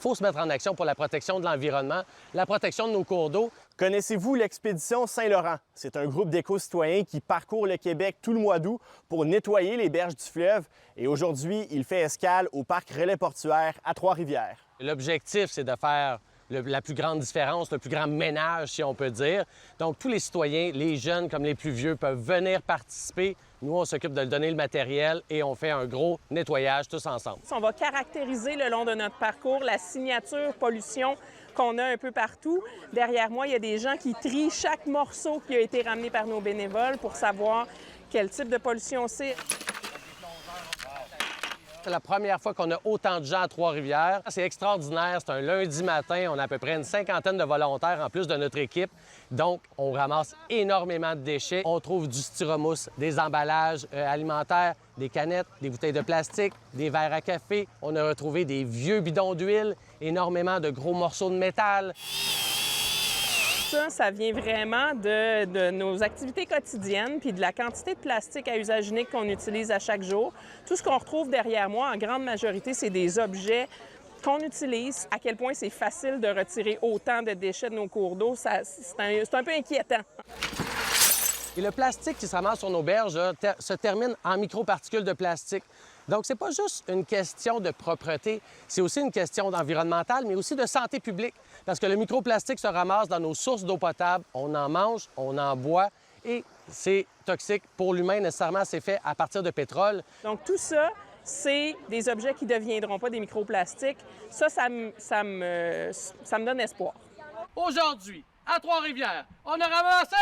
faut se mettre en action pour la protection de l'environnement, la protection de nos cours d'eau. Connaissez-vous l'expédition Saint-Laurent? C'est un groupe d'éco-citoyens qui parcourt le Québec tout le mois d'août pour nettoyer les berges du fleuve. Et aujourd'hui, il fait escale au parc Relais portuaire à Trois-Rivières. L'objectif, c'est de faire la plus grande différence, le plus grand ménage, si on peut dire. Donc, tous les citoyens, les jeunes comme les plus vieux, peuvent venir participer. Nous, on s'occupe de leur donner le matériel et on fait un gros nettoyage tous ensemble. On va caractériser le long de notre parcours la signature pollution qu'on a un peu partout. Derrière moi, il y a des gens qui trient chaque morceau qui a été ramené par nos bénévoles pour savoir quel type de pollution c'est. C'est la première fois qu'on a autant de gens à Trois-Rivières. C'est extraordinaire. C'est un lundi matin. On a à peu près une cinquantaine de volontaires en plus de notre équipe. Donc, on ramasse énormément de déchets. On trouve du styromousse, des emballages alimentaires, des canettes, des bouteilles de plastique, des verres à café. On a retrouvé des vieux bidons d'huile, énormément de gros morceaux de métal. Ça vient vraiment de nos activités quotidiennes puis de la quantité de plastique à usage unique qu'on utilise à chaque jour. Tout ce qu'on retrouve derrière moi, en grande majorité, c'est des objets qu'on utilise. À quel point c'est facile de retirer autant de déchets de nos cours d'eau, c'est un peu inquiétant. Et le plastique qui se ramasse sur nos berges se termine en microparticules de plastique. Donc, c'est pas juste une question de propreté, c'est aussi une question d'environnementale, mais aussi de santé publique. Parce que le microplastique se ramasse dans nos sources d'eau potable, on en mange, on en boit, et c'est toxique pour l'humain. Nécessairement, c'est fait à partir de pétrole. Donc, tout ça, c'est des objets qui ne deviendront pas des microplastiques. Ça me donne espoir. Aujourd'hui, à Trois-Rivières, on a ramassé